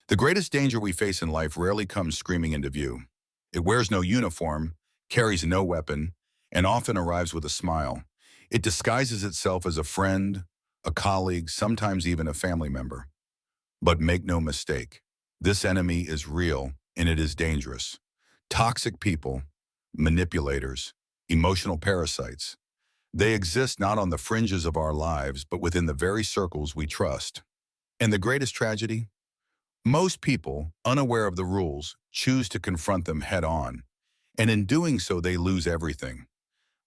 The greatest danger we face in life rarely comes screaming into view. It wears no uniform, carries no weapon, and often arrives with a smile. It disguises itself as a friend, a colleague, sometimes even a family member. But make no mistake, this enemy is real and it is dangerous. Toxic people, manipulators, emotional parasites. They exist not on the fringes of our lives, but within the very circles we trust. And the greatest tragedy? Most people, unaware of the rules, choose to confront them head on, and in doing so they lose everything.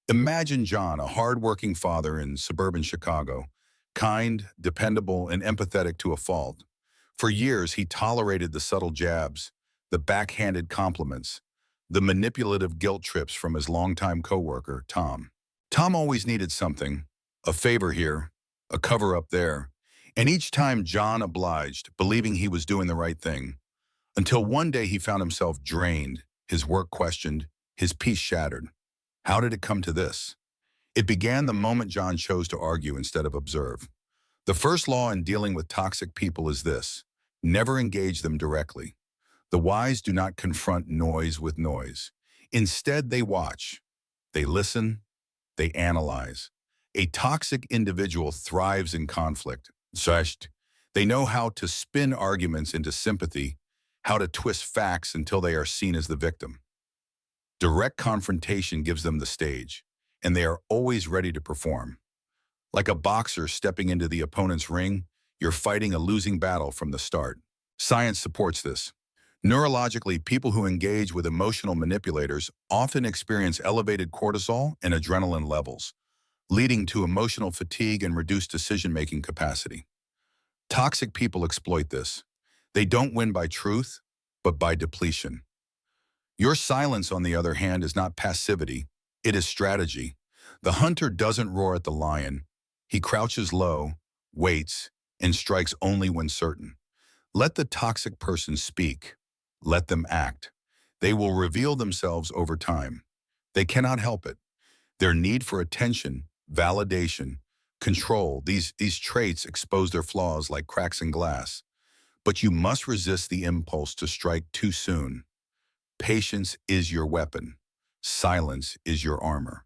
Imagine John, a hard-working father in suburban Chicago, kind, dependable, and empathetic to a fault. For years he tolerated the subtle jabs, the backhanded compliments, the manipulative guilt trips from his longtime coworker, Tom. Tom always needed something, a favor here, a cover-up there, and each time John obliged, believing he was doing the right thing, until one day he found himself drained, his work questioned, his peace shattered. How did it come to this? It began the moment John chose to argue instead of observe. The first law in dealing with toxic people is this: never engage them directly. The wise do not confront noise with noise. Instead, they watch, they listen, they analyze. A toxic individual thrives in conflict. Zest. They know how to spin arguments into sympathy, how to twist facts until they are seen as the victim. Direct confrontation gives them the stage, and they are always ready to perform. Like a boxer stepping into the opponent's ring, you're fighting a losing battle from the start. Science supports this. Neurologically, people who engage with emotional manipulators often experience elevated cortisol and adrenaline levels, leading to emotional fatigue and reduced decision-making capacity. Toxic people exploit this. They don't win by truth, but by depletion. Your silence, on the other hand, is not passivity, it is strategy. The hunter doesn't roar at the lion. He crouches low, waits, and strikes only when certain. Let the toxic person speak. Let them act. They will reveal themselves over time. They cannot help it. Their need for attention, validation, control, these traits expose their flaws like cracks in glass. But you must resist the impulse to strike too soon. Patience is your weapon. Silence is your armor.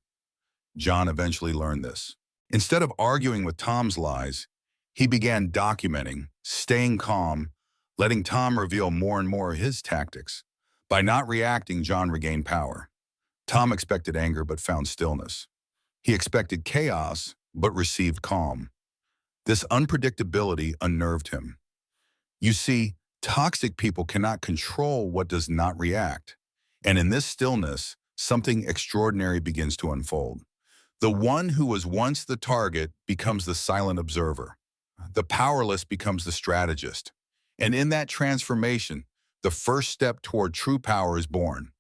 John eventually learned this. Instead of arguing with Tom's lies, he began documenting, staying calm, letting Tom reveal more and more of his tactics. By not reacting, John regained power. Tom expected anger but found stillness. He expected chaos, but received calm. This unpredictability unnerved him. You see, toxic people cannot control what does not react. And in this stillness, something extraordinary begins to unfold. The one who was once the target becomes the silent observer. The powerless becomes the strategist. And in that transformation, the first step toward true power is born.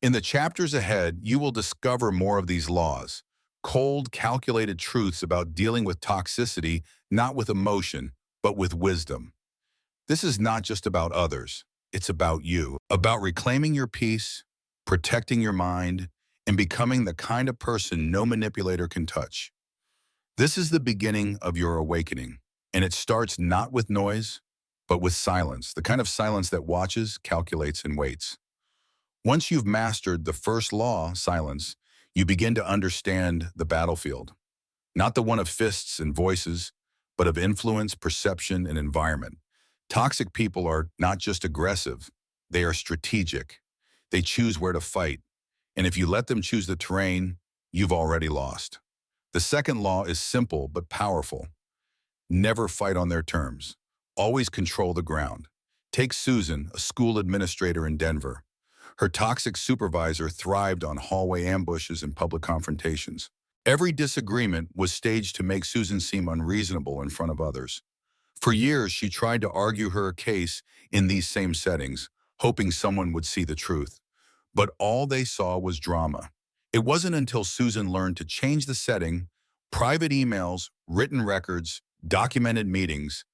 In the chapters ahead, you will discover more of these laws. Cold, calculated truths about dealing with toxicity, not with emotion, but with wisdom. This is not just about others, it's about you, about reclaiming your peace, protecting your mind, and becoming the kind of person no manipulator can touch. This is the beginning of your awakening, and it starts not with noise, but with silence, the kind of silence that watches, calculates, and waits. Once you've mastered the first law, silence, you begin to understand the battlefield, not the one of fists and voices, but of influence, perception, and environment. Toxic people are not just aggressive, they are strategic. They choose where to fight, and if you let them choose the terrain, you've already lost. The second law is simple but powerful. Never fight on their terms. Always control the ground. Take Susan, a school administrator in Denver. Her toxic supervisor thrived on hallway ambushes and public confrontations. Every disagreement was staged to make Susan seem unreasonable in front of others. For years, she tried to argue her case in these same settings, hoping someone would see the truth. But all they saw was drama. It wasn't until Susan learned to change the setting, private emails, written records, documented meetings,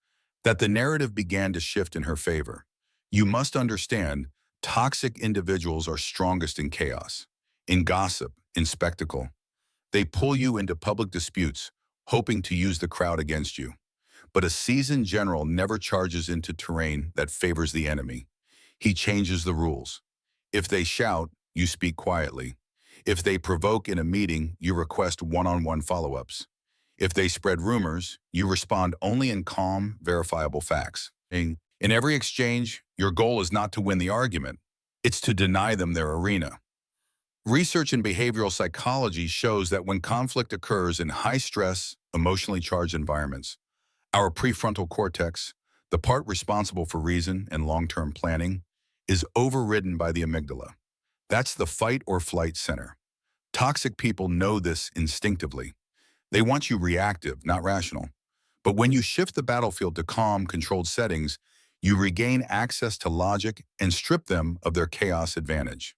that the narrative began to shift in her favor. You must understand, toxic individuals are strongest in chaos, in gossip, in spectacle. They pull you into public disputes, hoping to use the crowd against you. But a seasoned general never charges into terrain that favors the enemy. He changes the rules. If they shout, you speak quietly. If they provoke in a meeting, you request one-on-one follow-ups. If they spread rumors, you respond only in calm, verifiable facts. In every exchange, your goal is not to win the argument. It's to deny them their arena. Research in behavioral psychology shows that when conflict occurs in high-stress, emotionally charged environments, our prefrontal cortex, the part responsible for reason and long-term planning, is overridden by the amygdala. That's the fight or flight center. Toxic people know this instinctively. They want you reactive, not rational. But when you shift the battlefield to calm, controlled settings, you regain access to logic and strip them of their chaos advantage.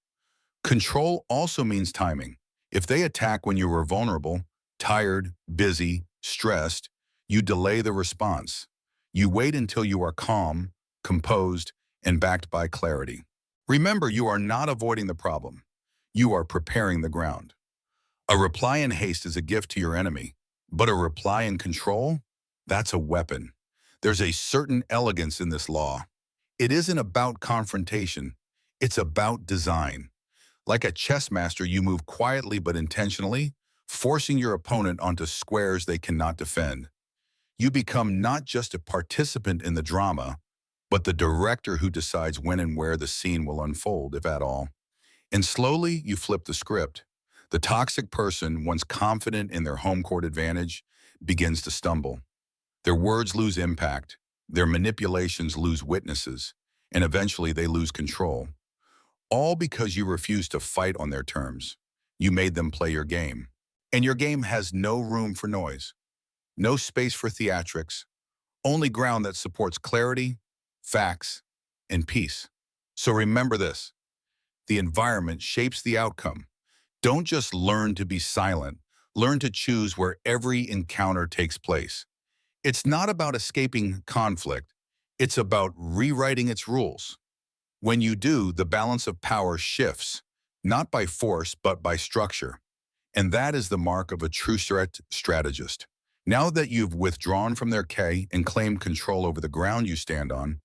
Control also means timing. If they attack when you are vulnerable, tired, busy, stressed, you delay the response. You wait until you are calm, composed, and backed by clarity. Remember, you are not avoiding the problem. You are preparing the ground. A reply in haste is a gift to your enemy, but a reply in control? That's a weapon. There's a certain elegance in this law. It isn't about confrontation. It's about design. Like a chess master, you move quietly but intentionally, forcing your opponent onto squares they cannot defend. You become not just a participant in the drama, but the director who decides when and where the scene will unfold, if at all. And slowly, you flip the script. The toxic person, once confident in their home court advantage, begins to stumble. Their words lose impact, their manipulations lose witnesses, and eventually they lose control. All because you refuse to fight on their terms. You made them play your game. And your game has no room for noise, no space for theatrics, only ground that supports clarity, facts, and peace. So remember this, the environment shapes the outcome. Don't just learn to be silent, learn to choose where every encounter takes place. It's not about escaping conflict, it's about rewriting its rules. When you do, the balance of power shifts, not by force, but by structure. And that is the mark of a true strategist. Now that you've withdrawn from their K and claimed control over the ground you stand on,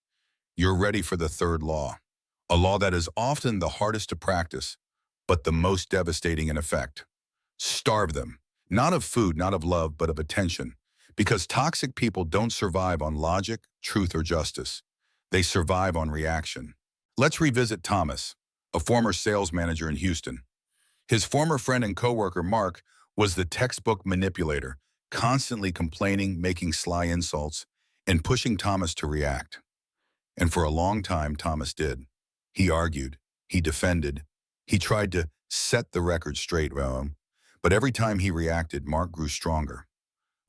you're ready for the third law, a law that is often the hardest to practice, but the most devastating in effect. Starve them, not of food, not of love, but of attention. Because toxic people don't survive on logic, truth, or justice. They survive on reaction. Let's revisit Thomas, a former sales manager in Houston. His former friend and coworker, Mark, was the textbook manipulator, constantly complaining, making sly insults, and pushing Thomas to react. And for a long time, Thomas did. He argued, he defended, he tried to set the record straight, but every time he reacted, Mark grew stronger.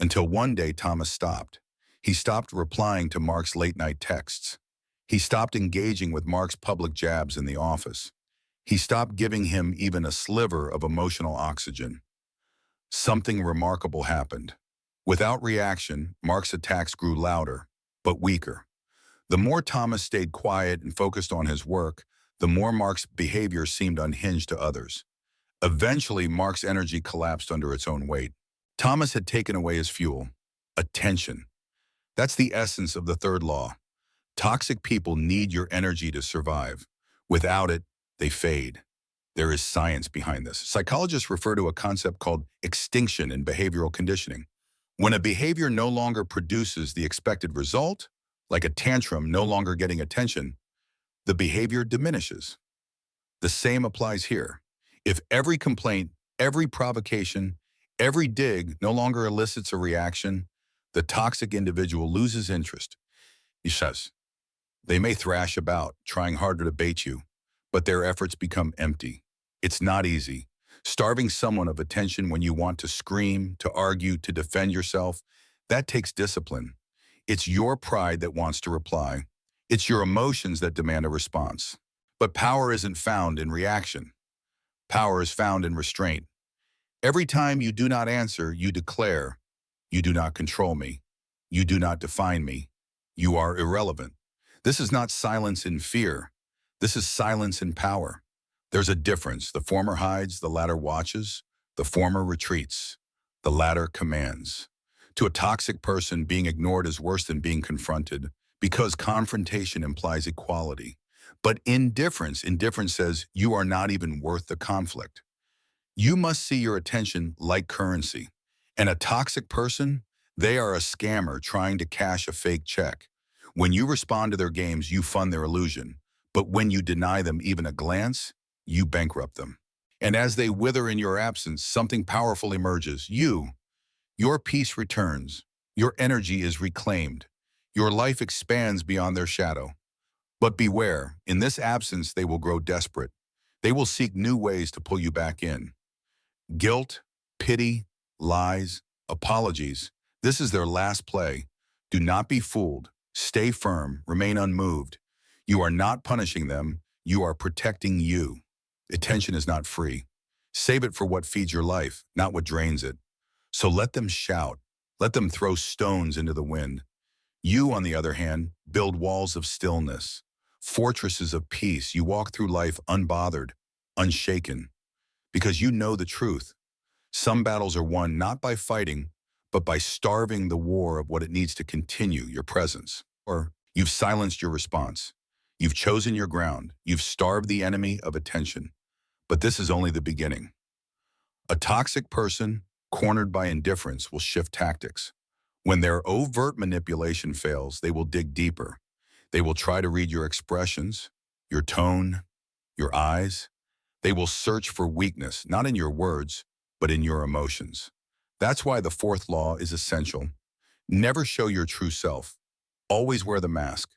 Until one day, Thomas stopped. He stopped replying to Mark's late-night texts. He stopped engaging with Mark's public jabs in the office. He stopped giving him even a sliver of emotional oxygen. Something remarkable happened. Without reaction, Mark's attacks grew louder, but weaker. The more Thomas stayed quiet and focused on his work, the more Mark's behavior seemed unhinged to others. Eventually, Mark's energy collapsed under its own weight. Thomas had taken away his fuel, attention. That's the essence of the third law. Toxic people need your energy to survive. Without it, they fade. There is science behind this. Psychologists refer to a concept called extinction in behavioral conditioning. When a behavior no longer produces the expected result, like a tantrum no longer getting attention, the behavior diminishes. The same applies here. If every complaint, every provocation, every dig no longer elicits a reaction, the toxic individual loses interest. He says, they may thrash about, trying harder to bait you, but their efforts become empty. It's not easy. Starving someone of attention when you want to scream, to argue, to defend yourself, that takes discipline. It's your pride that wants to reply. It's your emotions that demand a response. But power isn't found in reaction. Power is found in restraint. Every time you do not answer, you declare, you do not control me. You do not define me. You are irrelevant. This is not silence in fear. This is silence in power. There's a difference. The former hides, the latter watches. The former retreats. The latter commands. To a toxic person, being ignored is worse than being confronted because confrontation implies equality. But indifference says you are not even worth the conflict. You must see your attention like currency. And a toxic person, they are a scammer trying to cash a fake check. When you respond to their games, you fund their illusion. But when you deny them even a glance, you bankrupt them. And as they wither in your absence, something powerful emerges. Your peace returns. Your energy is reclaimed. Your life expands beyond their shadow. But beware, in this absence, they will grow desperate. They will seek new ways to pull you back in. Guilt, pity, lies, apologies. This is their last play. Do not be fooled. Stay firm. Remain unmoved. You are not punishing them. You are protecting you. Attention is not free. Save it for what feeds your life, not what drains it. So let them shout. Let them throw stones into the wind. You, on the other hand, build walls of stillness, fortresses of peace. You walk through life unbothered, unshaken, because you know the truth. Some battles are won not by fighting, but by starving the war of what it needs to continue your presence. Or you've silenced your response. You've chosen your ground. You've starved the enemy of attention. But this is only the beginning. A toxic person, cornered by indifference, will shift tactics. When their overt manipulation fails, they will dig deeper. They will try to read your expressions, your tone, your eyes. They will search for weakness, not in your words, but in your emotions. That's why the fourth law is essential. Never show your true self. Always wear the mask.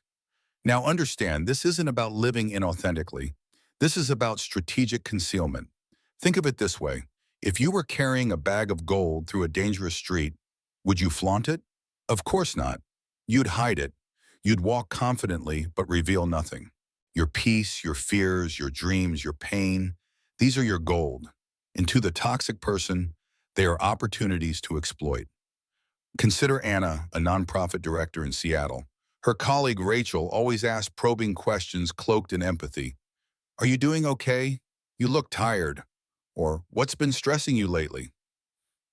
Now understand, this isn't about living inauthentically. This is about strategic concealment. Think of it this way. If you were carrying a bag of gold through a dangerous street, would you flaunt it? Of course not. You'd hide it. You'd walk confidently, but reveal nothing. Your peace, your fears, your dreams, your pain, these are your gold. And to the toxic person, they are opportunities to exploit. Consider Anna, a nonprofit director in Seattle. Her colleague Rachel always asked probing questions cloaked in empathy. Are you doing okay? You look tired. Or what's been stressing you lately?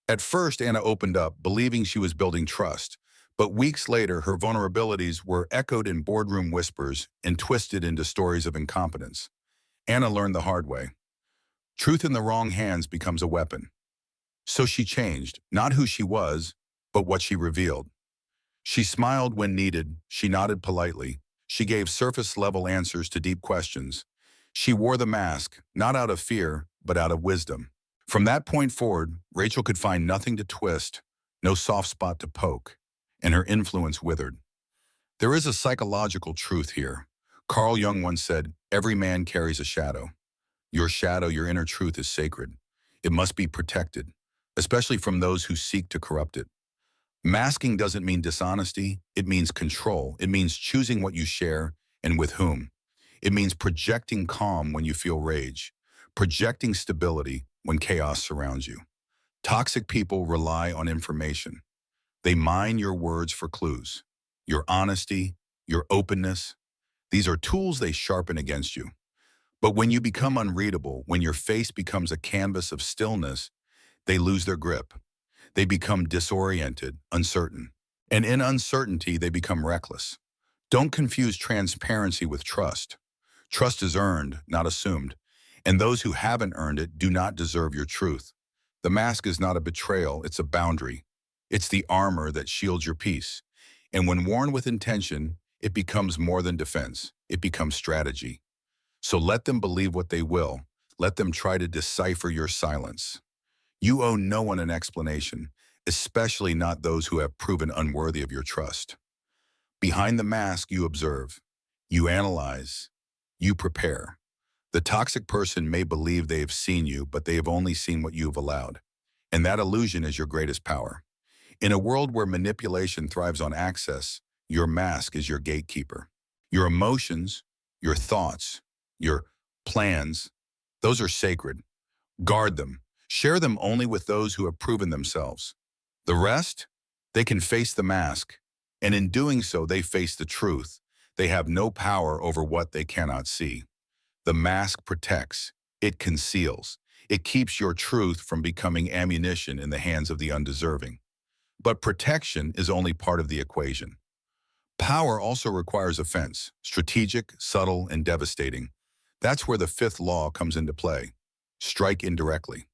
At first, Anna opened up, believing she was building trust. But weeks later, her vulnerabilities were echoed in boardroom whispers and twisted into stories of incompetence. Anna learned the hard way. Truth in the wrong hands becomes a weapon. So she changed, not who she was, but what she revealed. She smiled when needed, she nodded politely, she gave surface-level answers to deep questions. She wore the mask, not out of fear, but out of wisdom. From that point forward, Rachel could find nothing to twist, no soft spot to poke, and her influence withered. There is a psychological truth here. Carl Jung once said, "Every man carries a shadow." Your shadow, your inner truth is sacred. It must be protected, especially from those who seek to corrupt it. Masking doesn't mean dishonesty, it means control. It means choosing what you share and with whom. It means projecting calm when you feel rage, projecting stability when chaos surrounds you. Toxic people rely on information. They mine your words for clues. Your honesty, your openness, these are tools they sharpen against you. But when you become unreadable, when your face becomes a canvas of stillness, they lose their grip. They become disoriented, uncertain. And in uncertainty, they become reckless. Don't confuse transparency with trust. Trust is earned, not assumed. And those who haven't earned it do not deserve your truth. The mask is not a betrayal, it's a boundary. It's the armor that shields your peace. And when worn with intention, it becomes more than defense. It becomes strategy. So let them believe what they will. Let them try to decipher your silence. You owe no one an explanation, especially not those who have proven unworthy of your trust. Behind the mask, you observe, you analyze, you prepare. The toxic person may believe they have seen you, but they have only seen what you have allowed. And that illusion is your greatest power. In a world where manipulation thrives on access, your mask is your gatekeeper. Your emotions, your thoughts, your plans, those are sacred. Guard them. Share them only with those who have proven themselves. The rest, they can face the mask, and in doing so, they face the truth. They have no power over what they cannot see. The mask protects, it conceals, it keeps your truth from becoming ammunition in the hands of the undeserving. But protection is only part of the equation. Power also requires offense, strategic, subtle, and devastating. That's where the fifth law comes into play. Strike indirectly.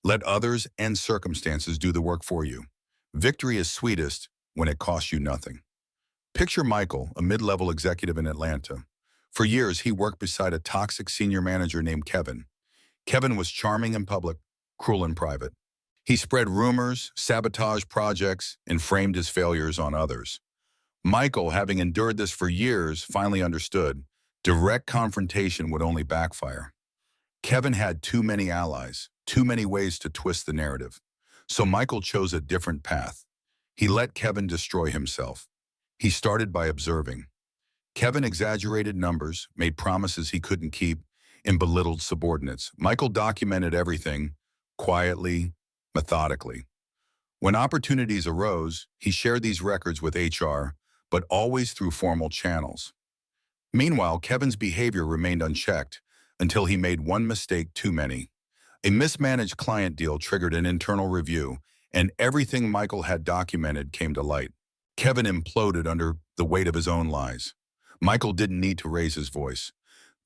Let others and circumstances do the work for you. Victory is sweetest when it costs you nothing. Picture Michael, a mid-level executive in Atlanta. For years, he worked beside a toxic senior manager named Kevin. Kevin was charming in public, cruel in private. He spread rumors, sabotaged projects, and framed his failures on others. Michael, having endured this for years, finally understood direct confrontation would only backfire. Kevin had too many allies, too many ways to twist the narrative. So Michael chose a different path. He let Kevin destroy himself. He started by observing. Kevin exaggerated numbers, made promises he couldn't keep, and belittled subordinates. Michael documented everything, quietly, methodically. When opportunities arose, he shared these records with HR, but always through formal channels. Meanwhile, Kevin's behavior remained unchecked until he made one mistake too many. A mismanaged client deal triggered an internal review, and everything Michael had documented came to light. Kevin imploded under the weight of his own lies. Michael didn't need to raise his voice.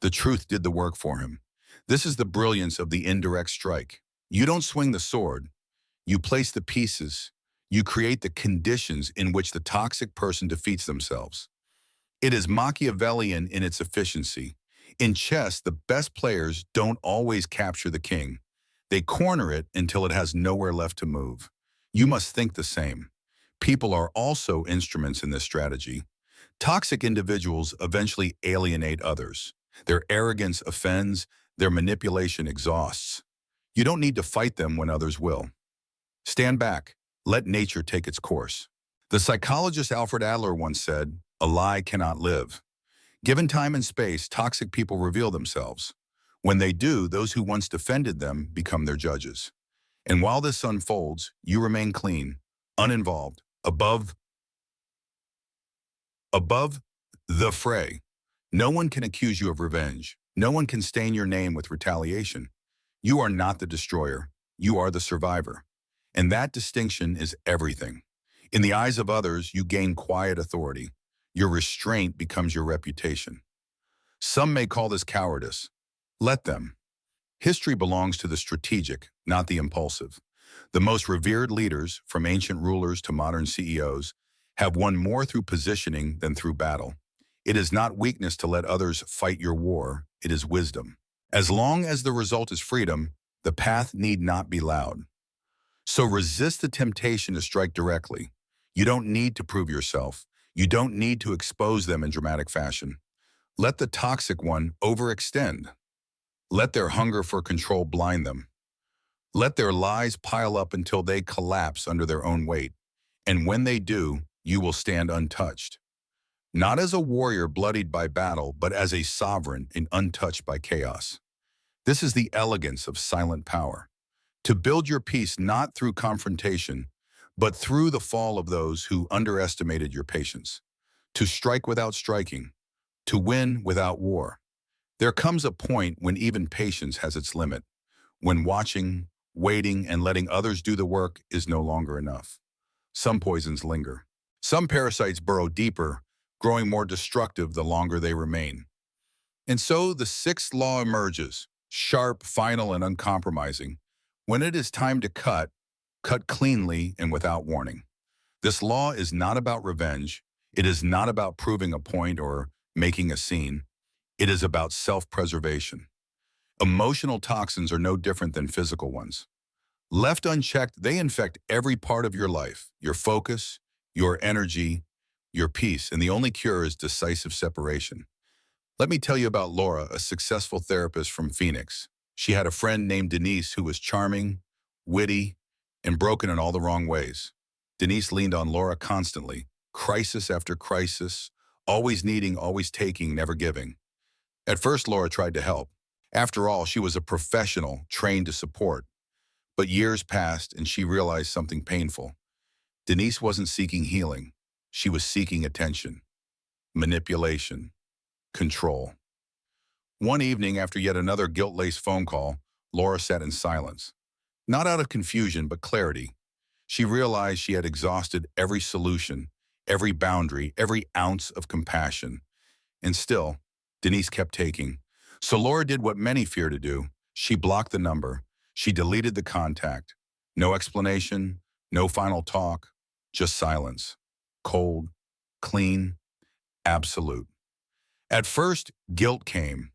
The truth did the work for him. This is the brilliance of the indirect strike. You don't swing the sword. You place the pieces. You create the conditions in which the toxic person defeats themselves. It is Machiavellian in its efficiency. In chess, the best players don't always capture the king. They corner it until it has nowhere left to move. You must think the same. People are also instruments in this strategy. Toxic individuals eventually alienate others. Their arrogance offends, their manipulation exhausts. You don't need to fight them when others will. Stand back. Let nature take its course. The psychologist Alfred Adler once said, "A lie cannot live." Given time and space, toxic people reveal themselves. When they do, those who once defended them become their judges. And while this unfolds, you remain clean, uninvolved, above the fray. No one can accuse you of revenge. No one can stain your name with retaliation. You are not the destroyer. You are the survivor. And that distinction is everything. In the eyes of others, you gain quiet authority. Your restraint becomes your reputation. Some may call this cowardice. Let them. History belongs to the strategic, not the impulsive. The most revered leaders, from ancient rulers to modern CEOs, have won more through positioning than through battle. It is not weakness to let others fight your war. It is wisdom. As long as the result is freedom, the path need not be loud. So resist the temptation to strike directly. You don't need to prove yourself. You don't need to expose them in dramatic fashion. Let the toxic one overextend. Let their hunger for control blind them. Let their lies pile up until they collapse under their own weight. And when they do, you will stand untouched. Not as a warrior bloodied by battle, but as a sovereign and untouched by chaos. This is the elegance of silent power. To build your peace not through confrontation, but through the fall of those who underestimated your patience. To strike without striking. To win without war. There comes a point when even patience has its limit, when watching, waiting, and letting others do the work is no longer enough. Some poisons linger. Some parasites burrow deeper, growing more destructive the longer they remain. And so the sixth law emerges, sharp, final, and uncompromising. When it is time to cut cleanly and without warning. This law is not about revenge. It is not about proving a point or making a scene. It is about self-preservation. Emotional toxins are no different than physical ones. Left unchecked, they infect every part of your life, your focus, your energy, your peace, and the only cure is decisive separation. Let me tell you about Laura, a successful therapist from Phoenix. She had a friend named Denise who was charming, witty, and broken in all the wrong ways. Denise leaned on Laura constantly, crisis after crisis, always needing, always taking, never giving. At first, Laura tried to help. After all, she was a professional trained to support. But years passed and she realized something painful. Denise wasn't seeking healing. She was seeking attention, manipulation, control. One evening, after yet another guilt-laced phone call, Laura sat in silence. Not out of confusion, but clarity. She realized she had exhausted every solution, every boundary, every ounce of compassion. And still, Denise kept taking. So Laura did what many fear to do. She blocked the number. She deleted the contact. No explanation, no final talk, just silence. Cold, clean, absolute. At first, guilt came,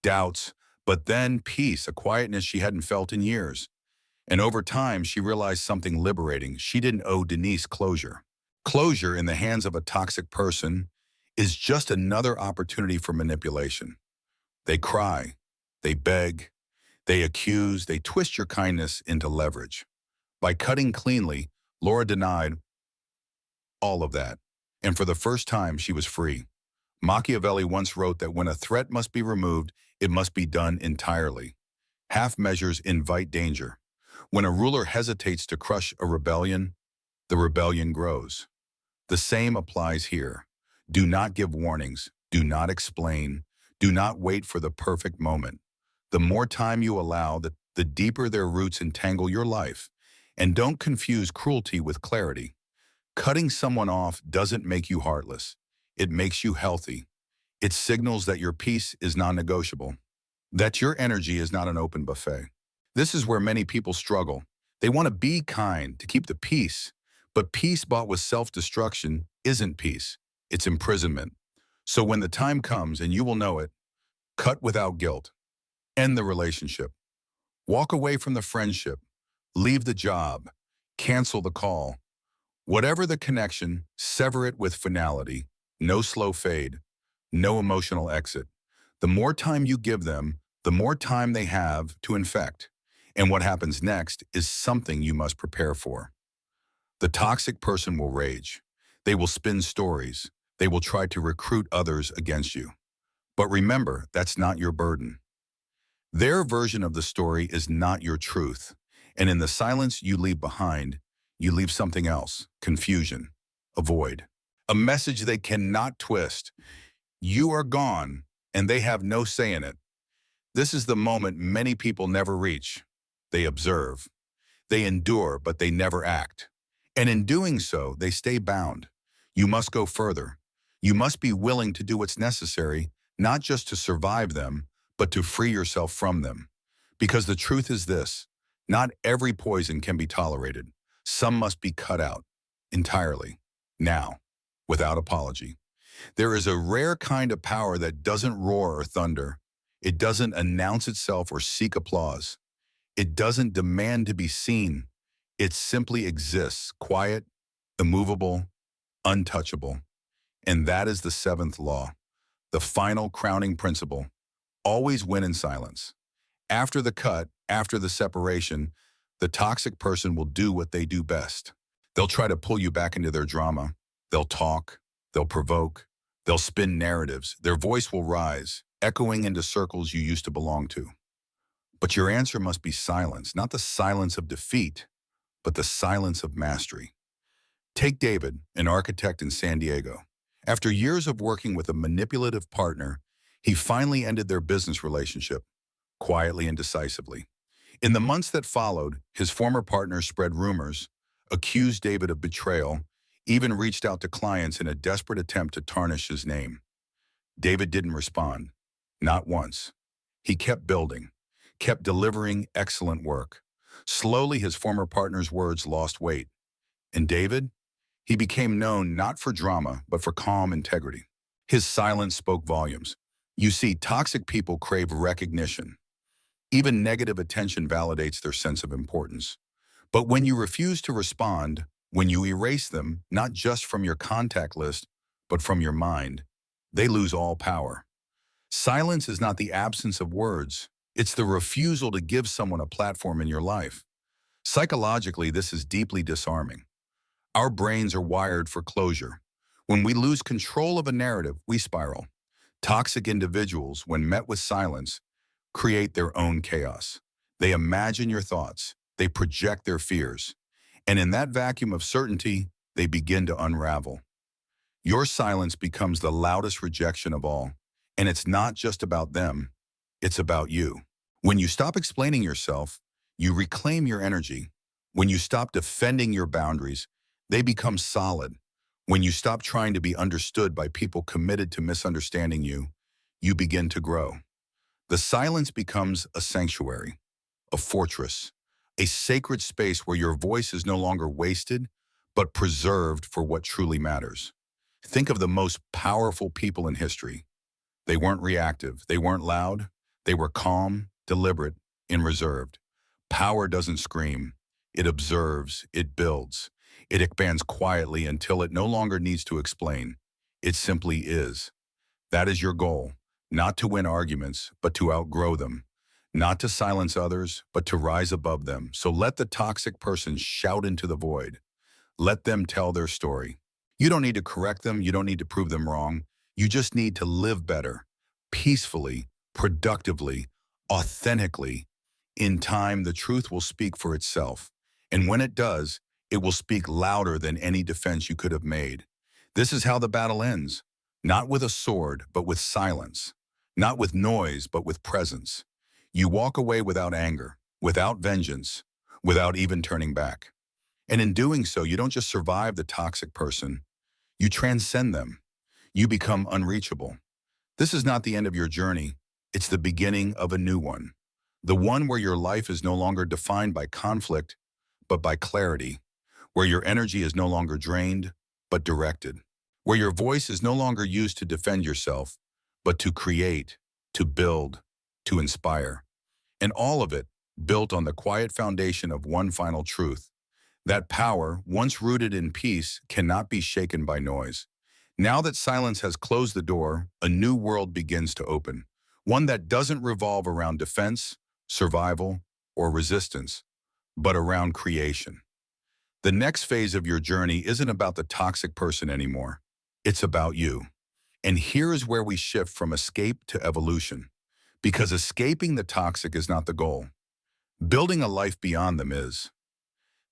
doubts, but then peace, a quietness she hadn't felt in years. And over time, she realized something liberating. She didn't owe Denise closure. Closure in the hands of a toxic person is just another opportunity for manipulation. They cry, they beg, they accuse, they twist your kindness into leverage. By cutting cleanly, Laura denied all of that. And for the first time, she was free. Machiavelli once wrote that when a threat must be removed, it must be done entirely. Half measures invite danger. When a ruler hesitates to crush a rebellion, the rebellion grows. The same applies here. Do not give warnings. Do not explain. Do not wait for the perfect moment. The more time you allow, the deeper their roots entangle your life. And don't confuse cruelty with clarity. Cutting someone off doesn't make you heartless. It makes you healthy. It signals that your peace is non-negotiable, that your energy is not an open buffet. This is where many people struggle. They want to be kind, to keep the peace, but peace bought with self-destruction isn't peace. It's imprisonment. So when the time comes, and you will know it, cut without guilt. End the relationship. Walk away from the friendship. Leave the job. Cancel the call. Whatever the connection, sever it with finality. No slow fade. No emotional exit. The more time you give them, the more time they have to infect. And what happens next is something you must prepare for. The toxic person will rage. They will spin stories. They will try to recruit others against you. But remember, that's not your burden. Their version of the story is not your truth. And in the silence you leave behind, you leave something else: confusion, a void, a message they cannot twist. You are gone, and they have no say in it. This is the moment many people never reach. They observe. They endure, but they never act. And in doing so, they stay bound. You must go further. You must be willing to do what's necessary, not just to survive them, but to free yourself from them. Because the truth is this: not every poison can be tolerated. Some must be cut out entirely, now, without apology. There is a rare kind of power that doesn't roar or thunder. It doesn't announce itself or seek applause. It doesn't demand to be seen. It simply exists, quiet, immovable, untouchable. And that is the seventh law, the final crowning principle. Always win in silence. After the cut, after the separation, the toxic person will do what they do best. They'll try to pull you back into their drama. They'll talk. They'll provoke. They'll spin narratives. Their voice will rise, echoing into circles you used to belong to. But your answer must be silence, not the silence of defeat, but the silence of mastery. Take David, an architect in San Diego. After years of working with a manipulative partner, he finally ended their business relationship, quietly and decisively. In the months that followed, his former partner spread rumors, accused David of betrayal, even reached out to clients in a desperate attempt to tarnish his name. David didn't respond, not once. He kept building, kept delivering excellent work. Slowly, his former partner's words lost weight. And David? He became known not for drama, but for calm integrity. His silence spoke volumes. You see, toxic people crave recognition. Even negative attention validates their sense of importance. But when you refuse to respond, when you erase them, not just from your contact list, but from your mind, they lose all power. Silence is not the absence of words. It's the refusal to give someone a platform in your life. Psychologically, this is deeply disarming. Our brains are wired for closure. When we lose control of a narrative, we spiral. Toxic individuals, when met with silence, create their own chaos. They imagine your thoughts. They project their fears. And in that vacuum of certainty, they begin to unravel. Your silence becomes the loudest rejection of all. And it's not just about them. It's about you. When you stop explaining yourself, you reclaim your energy. When you stop defending your boundaries, they become solid. When you stop trying to be understood by people committed to misunderstanding you, you begin to grow. The silence becomes a sanctuary, a fortress, a sacred space where your voice is no longer wasted, but preserved for what truly matters. Think of the most powerful people in history. They weren't reactive, they weren't loud, they were calm, deliberate, and reserved. Power doesn't scream, it observes, it builds. It expands quietly until it no longer needs to explain. It simply is. That is your goal, not to win arguments, but to outgrow them. Not to silence others, but to rise above them. So let the toxic person shout into the void. Let them tell their story. You don't need to correct them. You don't need to prove them wrong. You just need to live better, peacefully, productively, authentically. In time, the truth will speak for itself. And when it does, it will speak louder than any defense you could have made. This is how the battle ends. Not with a sword, but with silence. Not with noise, but with presence. You walk away without anger, without vengeance, without even turning back. And in doing so, you don't just survive the toxic person, you transcend them. You become unreachable. This is not the end of your journey. It's the beginning of a new one. The one where your life is no longer defined by conflict, but by clarity. Where your energy is no longer drained, but directed. Where your voice is no longer used to defend yourself, but to create, to build, to inspire. And all of it built on the quiet foundation of one final truth. That power, once rooted in peace, cannot be shaken by noise. Now that silence has closed the door, a new world begins to open. One that doesn't revolve around defense, survival, or resistance, but around creation. The next phase of your journey isn't about the toxic person anymore. It's about you. And here is where we shift from escape to evolution. Because escaping the toxic is not the goal. Building a life beyond them is.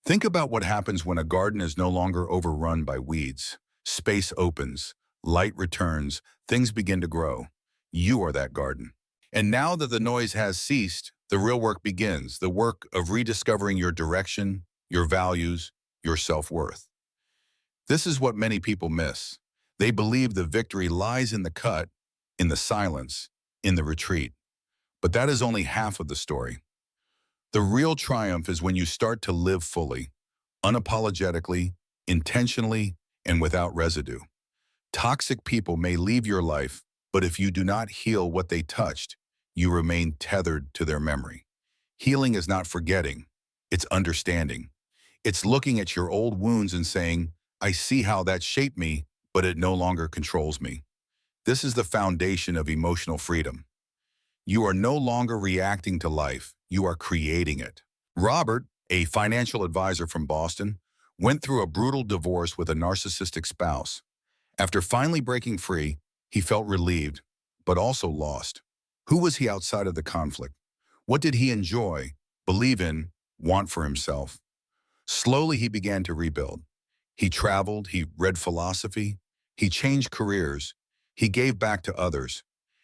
Think about what happens when a garden is no longer overrun by weeds. Space opens, light returns, things begin to grow. You are that garden. And now that the noise has ceased, the real work begins, the work of rediscovering your direction, your values, your self-worth. This is what many people miss. They believe the victory lies in the cut, in the silence, in the retreat. But that is only half of the story. The real triumph is when you start to live fully, unapologetically, intentionally, and without residue. Toxic people may leave your life, but if you do not heal what they touched, you remain tethered to their memory. Healing is not forgetting, it's understanding. It's looking at your old wounds and saying, I see how that shaped me, but it no longer controls me. This is the foundation of emotional freedom. You are no longer reacting to life, you are creating it. Robert, a financial advisor from Boston, went through a brutal divorce with a narcissistic spouse. After finally breaking free, he felt relieved, but also lost. Who was he outside of the conflict? What did he enjoy, believe in, want for himself? Slowly he began to rebuild. He traveled, he read philosophy, he changed careers, he gave back to others.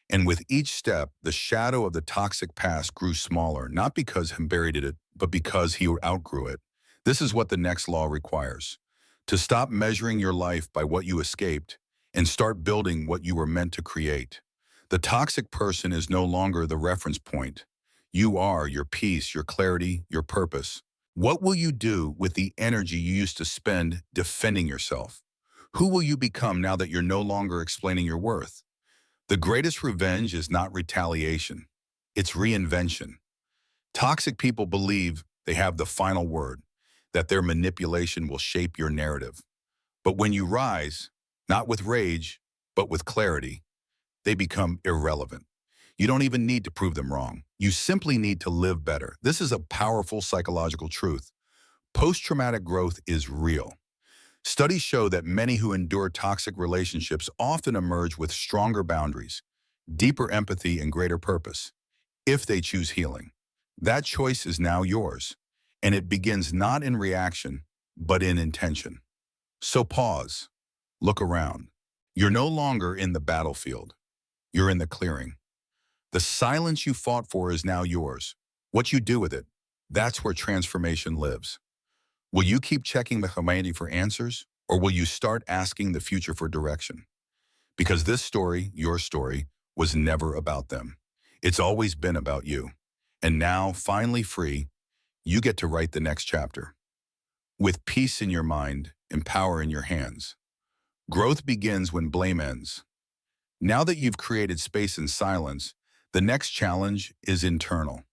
And with each step, the shadow of the toxic past grew smaller, not because he buried it, but because he outgrew it. This is what the next law requires. To stop measuring your life by what you escaped and start building what you were meant to create. The toxic person is no longer the reference point. You are your peace, your clarity, your purpose. What will you do with the energy you used to spend defending yourself? Who will you become now that you're no longer explaining your worth? The greatest revenge is not retaliation. It's reinvention. Toxic people believe they have the final word, that their manipulation will shape your narrative. But when you rise, not with rage, but with clarity, they become irrelevant. You don't even need to prove them wrong. You simply need to live better. This is a powerful psychological truth. Post-traumatic growth is real. Studies show that many who endure toxic relationships often emerge with stronger boundaries, deeper empathy, and greater purpose, if they choose healing. That choice is now yours, and it begins not in reaction, but in intention. So pause, look around. You're no longer in the battlefield. You're in the clearing. The silence you fought for is now yours. What you do with it, that's where transformation lives. Will you keep checking the humanity for answers, or will you start asking the future for direction? Because this story, your story, was never about them. It's always been about you. And now, finally free, you get to write the next chapter. With peace in your mind and power in your hands. Growth begins when blame ends. Now that you've created space and silence, the next challenge is internal.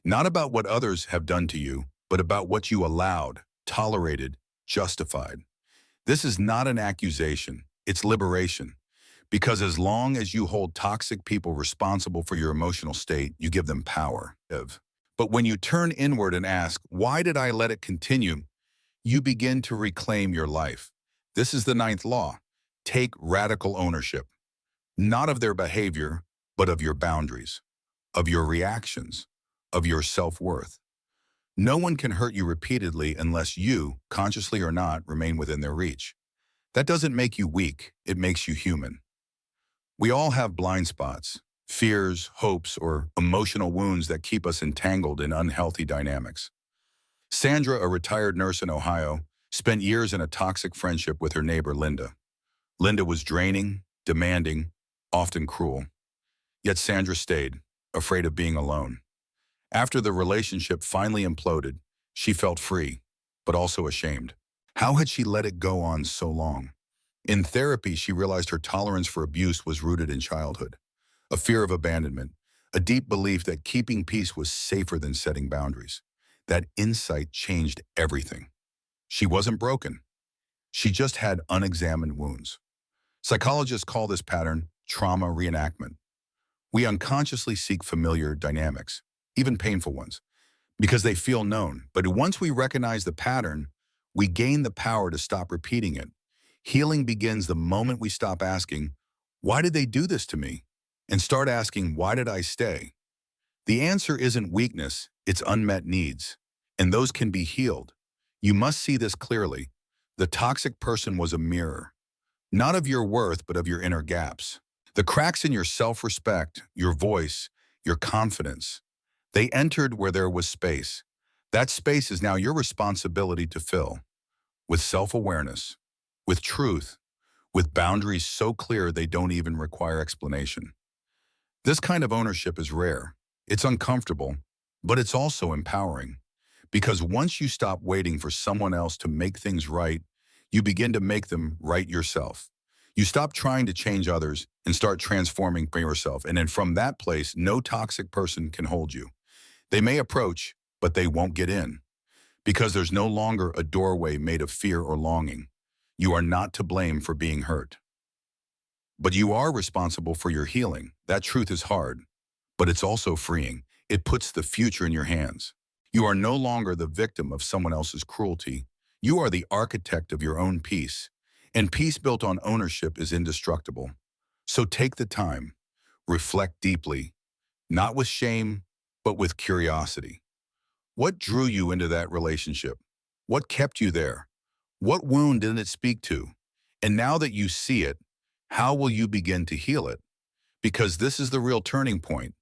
Not about what others have done to you, but about what you allowed, tolerated, justified. This is not an accusation, it's liberation. Because as long as you hold toxic people responsible for your emotional state, you give them power. But when you turn inward and ask, why did I let it continue? You begin to reclaim your life. This is the ninth law. Take radical ownership, not of their behavior, but of your boundaries, of your reactions, of your self-worth. No one can hurt you repeatedly unless you, consciously or not, remain within their reach. That doesn't make you weak, it makes you human. We all have blind spots, fears, hopes, or emotional wounds that keep us entangled in unhealthy dynamics. Sandra, a retired nurse in Ohio, spent years in a toxic friendship with her neighbor Linda. Linda was draining, demanding, often cruel. Yet Sandra stayed, afraid of being alone. After the relationship finally imploded, she felt free, but also ashamed. How had she let it go on so long? In therapy, she realized her tolerance for abuse was rooted in childhood, a fear of abandonment, a deep belief that keeping peace was safer than setting boundaries. That insight changed everything. She wasn't broken. She just had unexamined wounds. Psychologists call this pattern trauma reenactment. We unconsciously seek familiar dynamics, even painful ones, because they feel known. But once we recognize the pattern, we gain the power to stop repeating it. Healing begins the moment we stop asking, why did they do this to me? And start asking, why did I stay? The answer isn't weakness, it's unmet needs. And those can be healed. You must see this clearly. The toxic person was a mirror, not of your worth, but of your inner gaps. The cracks in your self-respect, your voice, your confidence, they entered where there was space. That space is now your responsibility to fill with self-awareness, with truth, with boundaries so clear they don't even require explanation. This kind of ownership is rare. It's uncomfortable, but it's also empowering. Because once you stop waiting for someone else to make things right, you begin to make them right yourself. You stop trying to change others and start transforming for yourself. And then from that place, no toxic person can hold you. They may approach, but they won't get in. Because there's no longer a doorway made of fear or longing. You are not to blame for being hurt. But you are responsible for your healing. That truth is hard, but it's also freeing. It puts the future in your hands. You are no longer the victim of someone else's cruelty. You are the architect of your own peace. And peace built on ownership is indestructible. So take the time, reflect deeply, not with shame, but with curiosity. What drew you into that relationship? What kept you there? What wound didn't it speak to? And now that you see it, how will you begin to heal it? Because this is the real turning point.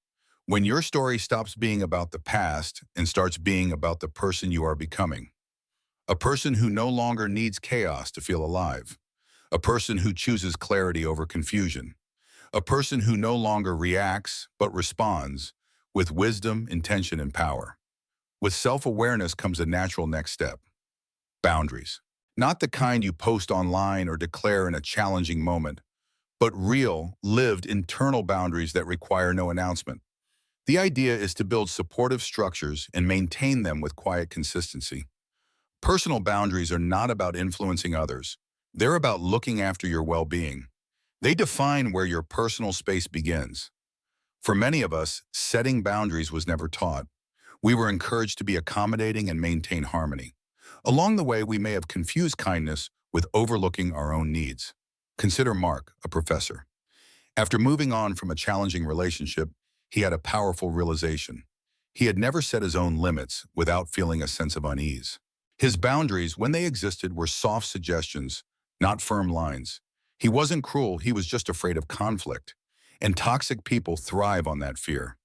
When your story stops being about the past and starts being about the person you are becoming. A person who no longer needs chaos to feel alive. A person who chooses clarity over confusion. A person who no longer reacts, but responds with wisdom, intention, and power. With self-awareness comes a natural next step. Boundaries. Not the kind you post online or declare in a challenging moment, but real, lived internal boundaries that require no announcement. The idea is to build supportive structures and maintain them with quiet consistency. Personal boundaries are not about influencing others. They're about looking after your well-being. They define where your personal space begins. For many of us, setting boundaries was never taught. We were encouraged to be accommodating and maintain harmony. Along the way, we may have confused kindness with overlooking our own needs. Consider Mark, a professor. After moving on from a challenging relationship, he had a powerful realization. He had never set his own limits without feeling a sense of unease. His boundaries, when they existed, were soft suggestions, not firm lines. He wasn't cruel, he was just afraid of conflict. And toxic people thrive on that fear.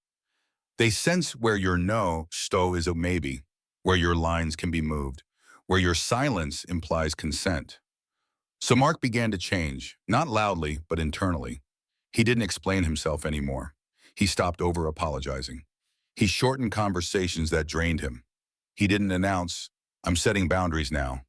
They sense where your no, sto is a maybe, where your lines can be moved, where your silence implies consent. So Mark began to change, not loudly, but internally. He didn't explain himself anymore. He stopped over-apologizing. He shortened conversations that drained him. He didn't announce, "I'm setting boundaries now."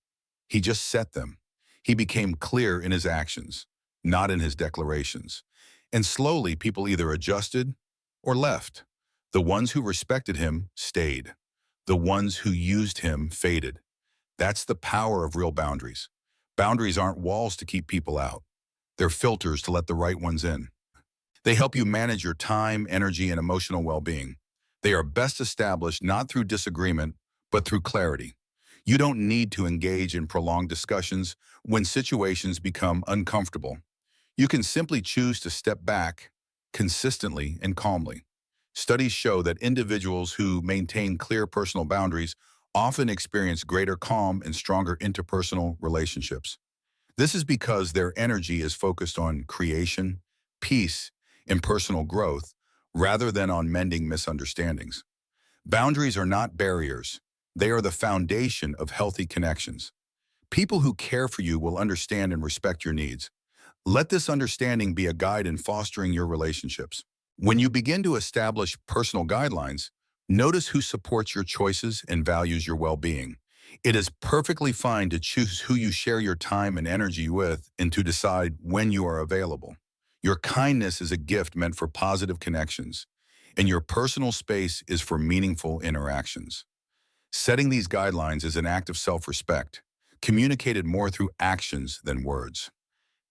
He just set them. He became clear in his actions, not in his declarations. And slowly, people either adjusted or left. The ones who respected him stayed. The ones who used him faded. That's the power of real boundaries. Boundaries aren't walls to keep people out. They're filters to let the right ones in. They help you manage your time, energy, and emotional well-being. They are best established not through disagreement, but through clarity. You don't need to engage in prolonged discussions when situations become uncomfortable. You can simply choose to step back consistently and calmly. Studies show that individuals who maintain clear personal boundaries often experience greater calm and stronger interpersonal relationships. This is because their energy is focused on creation, peace, and personal growth, rather than on mending misunderstandings. Boundaries are not barriers. They are the foundation of healthy connections. People who care for you will understand and respect your needs. Let this understanding be a guide in fostering your relationships. When you begin to establish personal guidelines, notice who supports your choices and values your well-being. It is perfectly fine to choose who you share your time and energy with and to decide when you are available. Your kindness is a gift meant for positive connections, and your personal space is for meaningful interactions. Setting these guidelines is an act of self-respect, communicated more through actions than words.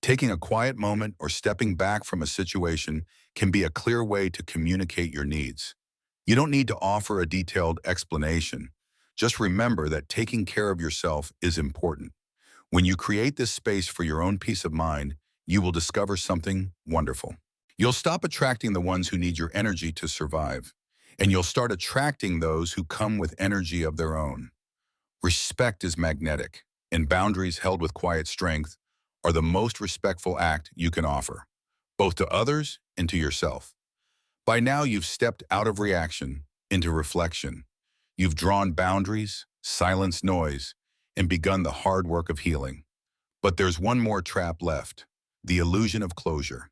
Taking a quiet moment or stepping back from a situation can be a clear way to communicate your needs. You don't need to offer a detailed explanation. Just remember that taking care of yourself is important. When you create this space for your own peace of mind, you will discover something wonderful. You'll stop attracting the ones who need your energy to survive, and you'll start attracting those who come with energy of their own. Respect is magnetic, and boundaries held with quiet strength are the most respectful act you can offer, both to others and to yourself. By now, you've stepped out of reaction into reflection. You've drawn boundaries, silenced noise, and begun the hard work of healing. But there's one more trap left: the illusion of closure.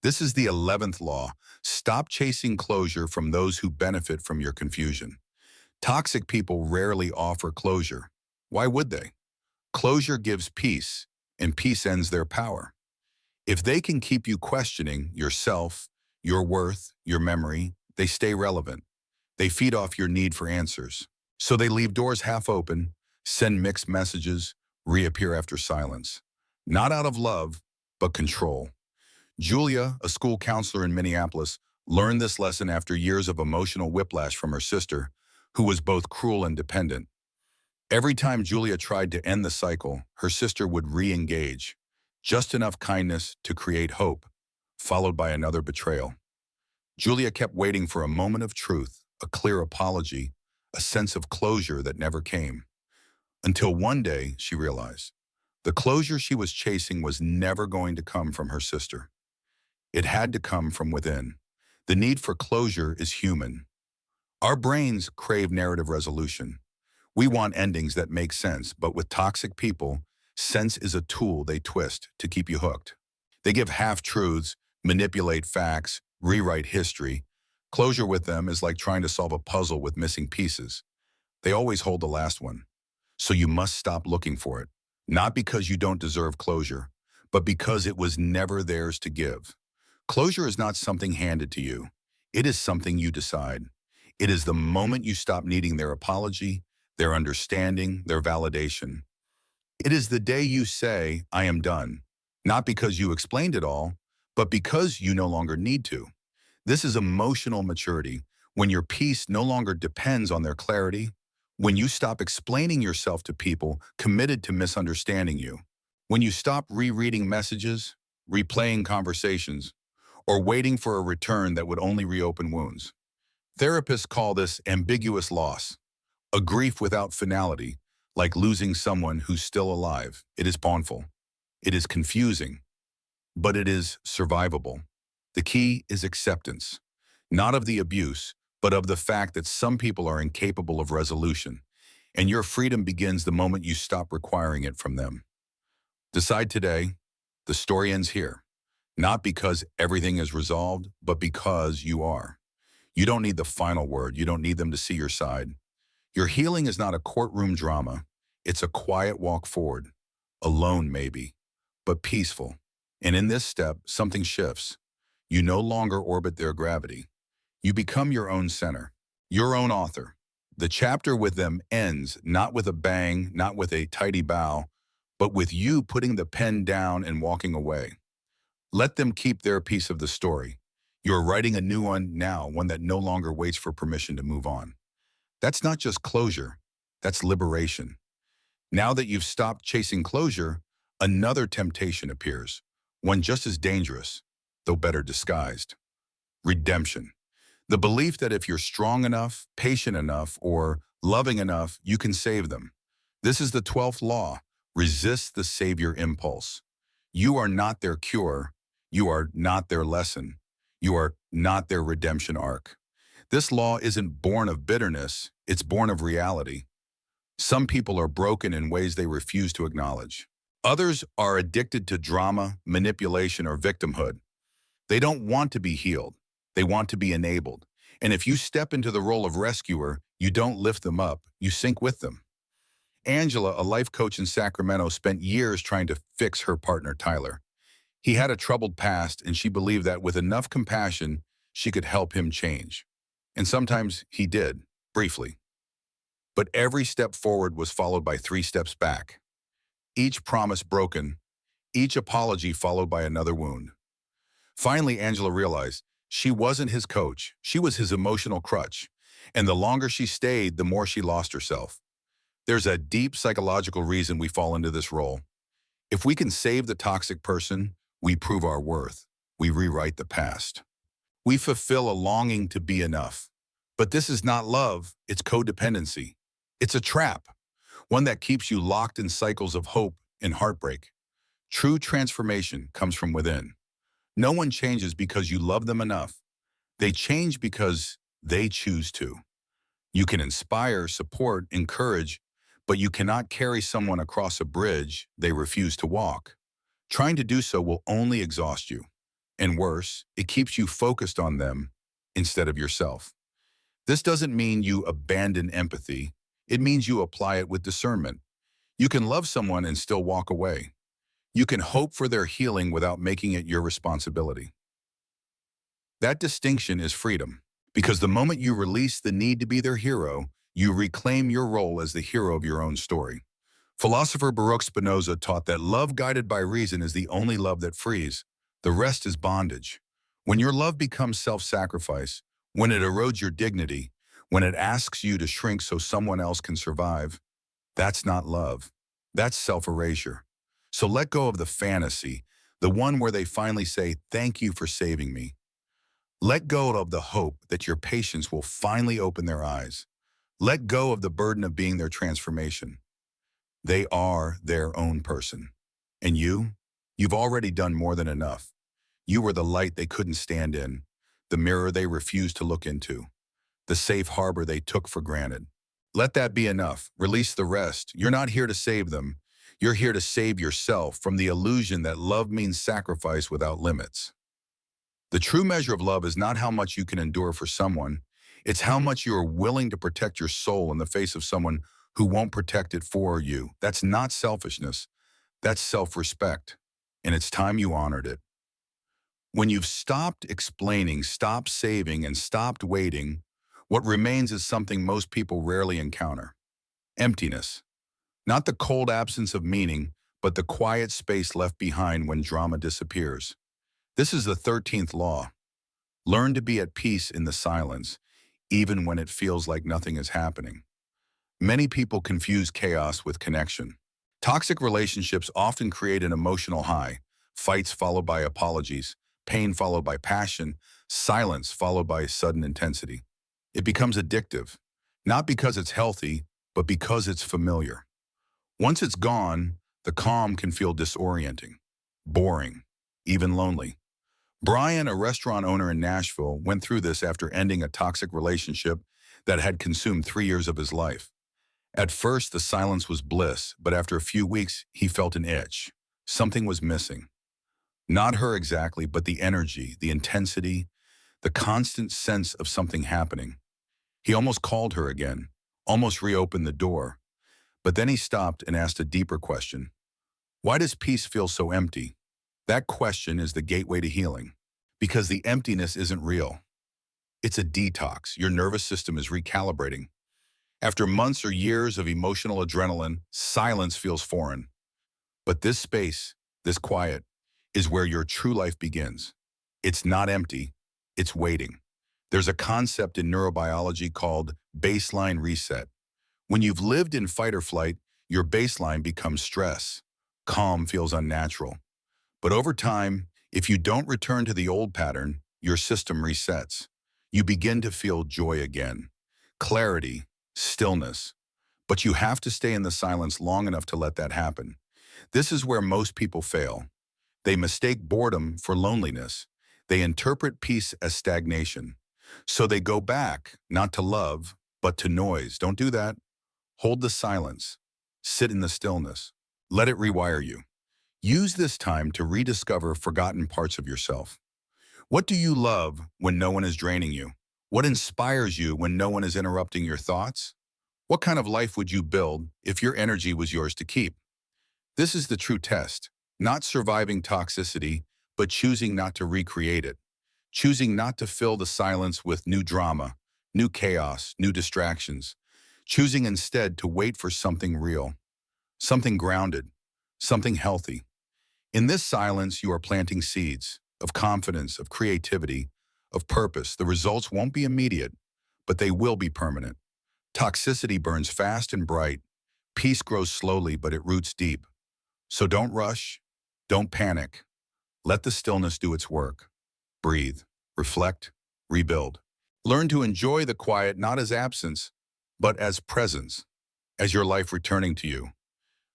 This is the 11th law. Stop chasing closure from those who benefit from your confusion. Toxic people rarely offer closure. Why would they? Closure gives peace, and peace ends their power. If they can keep you questioning yourself, your worth, your memory, they stay relevant. They feed off your need for answers. So they leave doors half open, send mixed messages, reappear after silence. Not out of love, but control. Julia, a school counselor in Minneapolis, learned this lesson after years of emotional whiplash from her sister, who was both cruel and dependent. Every time Julia tried to end the cycle, her sister would re-engage. Just enough kindness to create hope, followed by another betrayal. Julia kept waiting for a moment of truth, a clear apology, a sense of closure that never came. Until one day, she realized the closure she was chasing was never going to come from her sister. It had to come from within. The need for closure is human. Our brains crave narrative resolution. We want endings that make sense, but with toxic people, sense is a tool they twist to keep you hooked. They give half-truths, manipulate facts, rewrite history. Closure with them is like trying to solve a puzzle with missing pieces. They always hold the last one. So you must stop looking for it, not because you don't deserve closure, but because it was never theirs to give. Closure is not something handed to you. It is something you decide. It is the moment you stop needing their apology, their understanding, their validation. It is the day you say, "I am done," not because you explained it all, but because you no longer need to. This is emotional maturity, when your peace no longer depends on their clarity, when you stop explaining yourself to people committed to misunderstanding you, when you stop rereading messages, replaying conversations, or waiting for a return that would only reopen wounds. Therapists call this ambiguous loss, a grief without finality, like losing someone who's still alive. It is painful. It is confusing, but it is survivable. The key is acceptance, not of the abuse, but of the fact that some people are incapable of resolution. And your freedom begins the moment you stop requiring it from them. Decide today, the story ends here. Not because everything is resolved, but because you are. You don't need the final word. You don't need them to see your side. Your healing is not a courtroom drama. It's a quiet walk forward. Alone, maybe, but peaceful. And in this step, something shifts. You no longer orbit their gravity. You become your own center, your own author. The chapter with them ends not with a bang, not with a tidy bow, but with you putting the pen down and walking away. Let them keep their piece of the story. You're writing a new one now, one that no longer waits for permission to move on. That's not just closure, that's liberation. Now that you've stopped chasing closure, another temptation appears, one just as dangerous, though better disguised. Redemption. The belief that if you're strong enough, patient enough, or loving enough, you can save them. This is the 12th law. Resist the savior impulse. You are not their cure. You are not their lesson. You are not their redemption arc. This law isn't born of bitterness, it's born of reality. Some people are broken in ways they refuse to acknowledge. Others are addicted to drama, manipulation, or victimhood. They don't want to be healed. They want to be enabled. And if you step into the role of rescuer, you don't lift them up, you sink with them. Angela, a life coach in Sacramento, spent years trying to fix her partner, Tyler. He had a troubled past, and she believed that with enough compassion, she could help him change. And sometimes he did, briefly. But every step forward was followed by 3 steps back. Each promise broken, each apology followed by another wound. Finally, Angela realized she wasn't his coach, she was his emotional crutch. And the longer she stayed, the more she lost herself. There's a deep psychological reason we fall into this role. If we can save the toxic person, we prove our worth. We rewrite the past. We fulfill a longing to be enough. But this is not love, it's codependency. It's a trap, one that keeps you locked in cycles of hope and heartbreak. True transformation comes from within. No one changes because you love them enough. They change because they choose to. You can inspire, support, encourage, but you cannot carry someone across a bridge they refuse to walk. Trying to do so will only exhaust you. And worse, it keeps you focused on them instead of yourself. This doesn't mean you abandon empathy. It means you apply it with discernment. You can love someone and still walk away. You can hope for their healing without making it your responsibility. That distinction is freedom, because the moment you release the need to be their hero, you reclaim your role as the hero of your own story. Philosopher Baruch Spinoza taught that love guided by reason is the only love that frees. The rest is bondage. When your love becomes self-sacrifice, when it erodes your dignity, when it asks you to shrink so someone else can survive, that's not love. That's self-erasure. So let go of the fantasy, the one where they finally say, "Thank you for saving me." Let go of the hope that your patience will finally open their eyes. Let go of the burden of being their transformation. They are their own person. And you've already done more than enough. You were the light they couldn't stand in, the mirror they refused to look into, the safe harbor they took for granted. Let that be enough. Release the rest. You're not here to save them. You're here to save yourself from the illusion that love means sacrifice without limits. The true measure of love is not how much you can endure for someone. It's how much you are willing to protect your soul in the face of someone who won't protect it for you. That's not selfishness. That's self-respect. And it's time you honored it. When you've stopped explaining, stopped saving, and stopped waiting, what remains is something most people rarely encounter: emptiness. Not the cold absence of meaning, but the quiet space left behind when drama disappears. This is the 13th law. Learn to be at peace in the silence, even when it feels like nothing is happening. Many people confuse chaos with connection. Toxic relationships often create an emotional high: fights followed by apologies, pain followed by passion, silence followed by sudden intensity. It becomes addictive, not because it's healthy, but because it's familiar. Once it's gone, the calm can feel disorienting, boring, even lonely. Brian, a restaurant owner in Nashville, went through this after ending a toxic relationship that had consumed 3 years of his life. At first, the silence was bliss, but after a few weeks, he felt an itch. Something was missing. Not her exactly, but the energy, the intensity, the constant sense of something happening. He almost called her again, almost reopened the door. But then he stopped and asked a deeper question. Why does peace feel so empty? That question is the gateway to healing. Because the emptiness isn't real. It's a detox. Your nervous system is recalibrating. After months or years of emotional adrenaline, silence feels foreign. But this space, this quiet, is where your true life begins. It's not empty, it's waiting. There's a concept in neurobiology called baseline reset. When you've lived in fight or flight, your baseline becomes stress. Calm feels unnatural. But over time, if you don't return to the old pattern, your system resets. You begin to feel joy again, clarity, stillness. But you have to stay in the silence long enough to let that happen. This is where most people fail. They mistake boredom for loneliness. They interpret peace as stagnation. So they go back, not to love, but to noise. Don't do that. Hold the silence. Sit in the stillness. Let it rewire you. Use this time to rediscover forgotten parts of yourself. What do you love when no one is draining you? What inspires you when no one is interrupting your thoughts? What kind of life would you build if your energy was yours to keep? This is the true test, not surviving toxicity, but choosing not to recreate it. Choosing not to fill the silence with new drama, new chaos, new distractions. Choosing instead to wait for something real, something grounded, something healthy. In this silence, you are planting seeds of confidence, of creativity, of purpose. The results won't be immediate, but they will be permanent. Toxicity burns fast and bright. Peace grows slowly, but it roots deep. So don't rush, don't panic. Let the stillness do its work. Breathe, reflect, rebuild. Learn to enjoy the quiet not as absence, but as presence, as your life returning to you.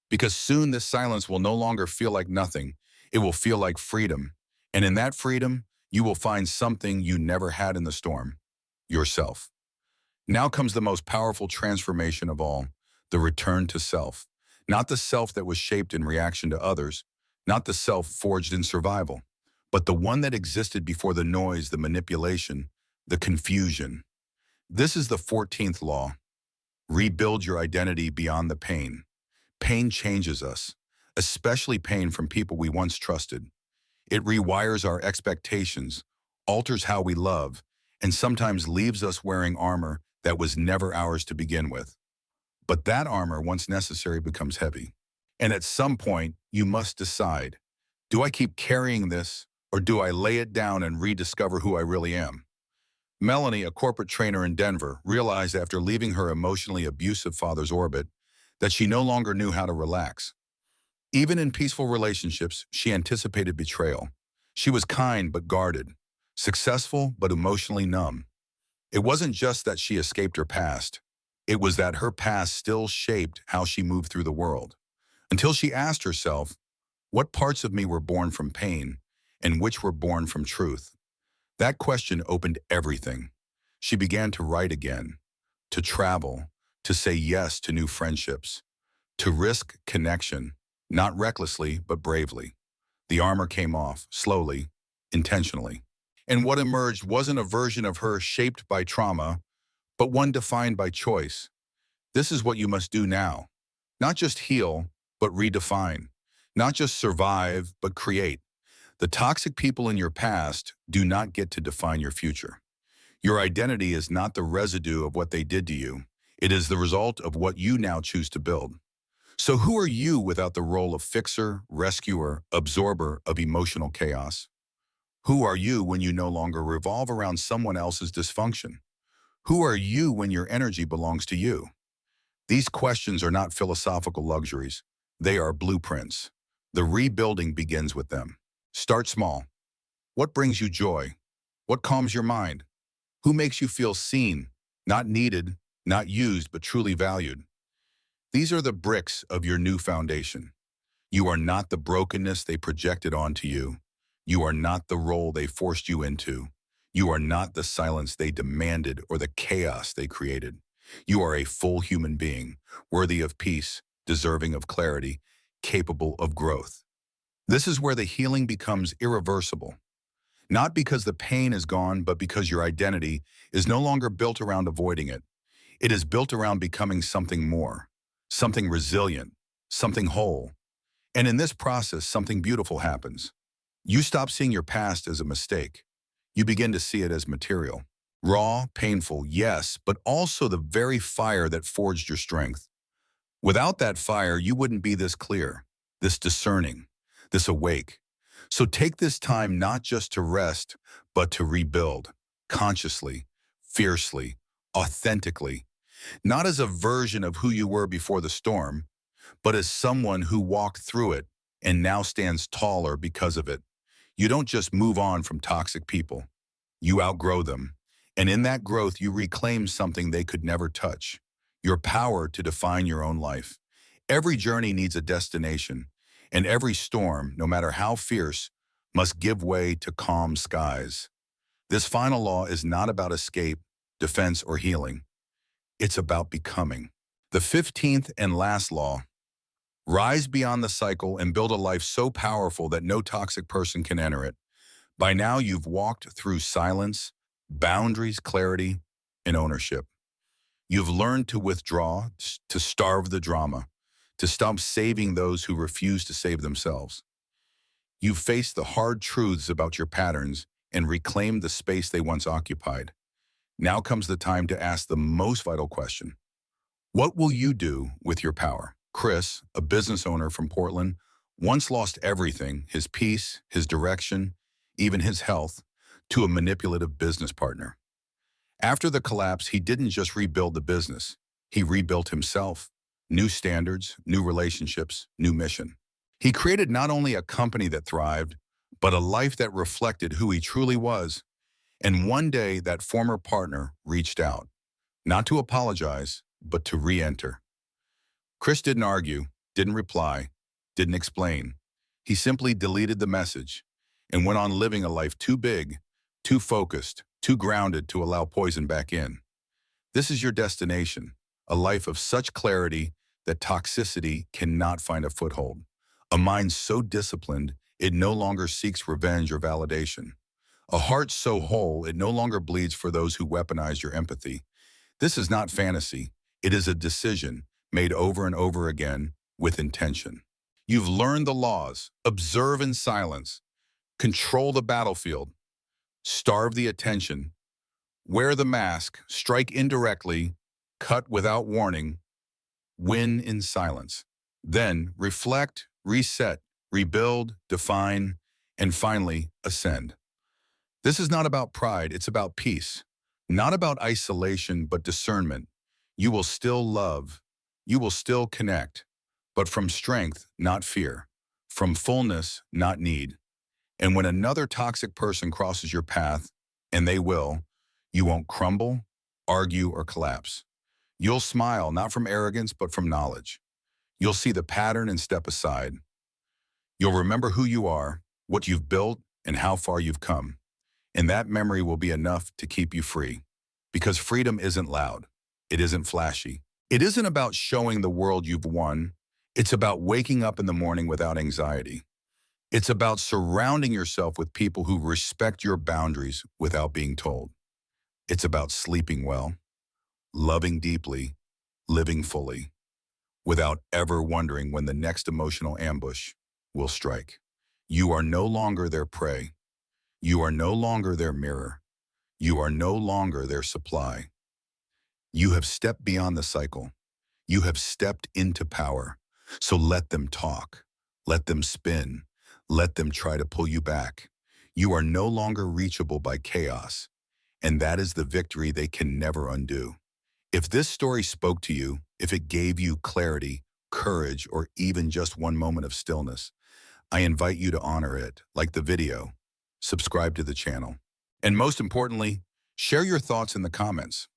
Because soon this silence will no longer feel like nothing. It will feel like freedom. And in that freedom, you will find something you never had in the storm, yourself. Now comes the most powerful transformation of all, the return to self. Not the self that was shaped in reaction to others, not the self forged in survival, but the one that existed before the noise, the manipulation, the confusion. This is the 14th law. Rebuild your identity beyond the pain. Pain changes us, especially pain from people we once trusted. It rewires our expectations, alters how we love, and sometimes leaves us wearing armor that was never ours to begin with. But that armor, once necessary, becomes heavy. And at some point, you must decide, do I keep carrying this, or do I lay it down and rediscover who I really am? Melanie, a corporate trainer in Denver, realized after leaving her emotionally abusive father's orbit that she no longer knew how to relax. Even in peaceful relationships, she anticipated betrayal. She was kind but guarded, successful but emotionally numb. It wasn't just that she escaped her past. It was that her past still shaped how she moved through the world. Until she asked herself, what parts of me were born from pain and which were born from truth? That question opened everything. She began to write again, to travel, to say yes to new friendships, to risk connection, not recklessly, but bravely. The armor came off, slowly, intentionally. And what emerged wasn't a version of her shaped by trauma, but one defined by choice. This is what you must do now. Not just heal, but redefine. Not just survive, but create. The toxic people in your past do not get to define your future. Your identity is not the residue of what they did to you. It is the result of what you now choose to build. So who are you without the role of fixer, rescuer, absorber of emotional chaos? Who are you when you no longer revolve around someone else's dysfunction? Who are you when your energy belongs to you? These questions are not philosophical luxuries. They are blueprints. The rebuilding begins with them. Start small. What brings you joy? What calms your mind? Who makes you feel seen, not needed, not used, but truly valued? These are the bricks of your new foundation. You are not the brokenness they projected onto you. You are not the role they forced you into. You are not the silence they demanded or the chaos they created. You are a full human being, worthy of peace, deserving of clarity, capable of growth. This is where the healing becomes irreversible. Not because the pain is gone, but because your identity is no longer built around avoiding it. It is built around becoming something more, something resilient, something whole. And in this process, something beautiful happens. You stop seeing your past as a mistake. You begin to see it as material. Raw, painful, yes, but also the very fire that forged your strength. Without that fire, you wouldn't be this clear, this discerning, this awake. So take this time not just to rest, but to rebuild, consciously, fiercely, authentically, not as a version of who you were before the storm, but as someone who walked through it and now stands taller because of it. You don't just move on from toxic people. You outgrow them. And in that growth, you reclaim something they could never touch, your power to define your own life. Every journey needs a destination, and every storm, no matter how fierce, must give way to calm skies. This final law is not about escape, defense, or healing. It's about becoming. The 15th and last law: rise beyond the cycle and build a life so powerful that no toxic person can enter it. By now, you've walked through silence, boundaries, clarity, and ownership. You've learned to withdraw, to starve the drama, to stop saving those who refuse to save themselves. You've faced the hard truths about your patterns and reclaimed the space they once occupied. Now comes the time to ask the most vital question. What will you do with your power? Chris, a business owner from Portland, once lost everything, his peace, his direction, even his health, to a manipulative business partner. After the collapse, he didn't just rebuild the business. He rebuilt himself. New standards, new relationships, new mission. He created not only a company that thrived, but a life that reflected who he truly was. And one day, that former partner reached out, not to apologize, but to re-enter. Chris didn't argue, didn't reply, didn't explain. He simply deleted the message and went on living a life too big, too focused, too grounded to allow poison back in. This is your destination, a life of such clarity that toxicity cannot find a foothold. A mind so disciplined, it no longer seeks revenge or validation. A heart so whole, it no longer bleeds for those who weaponize your empathy. This is not fantasy. It is a decision made over and over again with intention. You've learned the laws: observe in silence, control the battlefield, starve the attention, wear the mask, strike indirectly, cut without warning, win in silence. Then reflect, reset, rebuild, define, and finally ascend. This is not about pride, it's about peace. Not about isolation, but discernment. You will still love, you will still connect, but from strength, not fear, from fullness, not need. And when another toxic person crosses your path, and they will, you won't crumble, argue, or collapse. You'll smile, not from arrogance, but from knowledge. You'll see the pattern and step aside. You'll remember who you are, what you've built, and how far you've come. And that memory will be enough to keep you free. Because freedom isn't loud. It isn't flashy. It isn't about showing the world you've won. It's about waking up in the morning without anxiety. It's about surrounding yourself with people who respect your boundaries without being told. It's about sleeping well, loving deeply, living fully, without ever wondering when the next emotional ambush will strike. You are no longer their prey. You are no longer their mirror. You are no longer their supply. You have stepped beyond the cycle. You have stepped into power. So let them talk. Let them spin. Let them try to pull you back. You are no longer reachable by chaos. And that is the victory they can never undo. If this story spoke to you, if it gave you clarity, courage, or even just one moment of stillness, I invite you to honor it, like the video, subscribe to the channel, and most importantly, share your thoughts in the comments.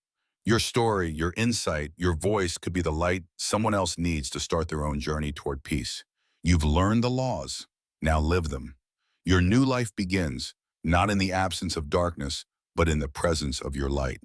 Your story, your insight, your voice could be the light someone else needs to start their own journey toward peace. You've learned the laws, now live them. Your new life begins, not in the absence of darkness, but in the presence of your light.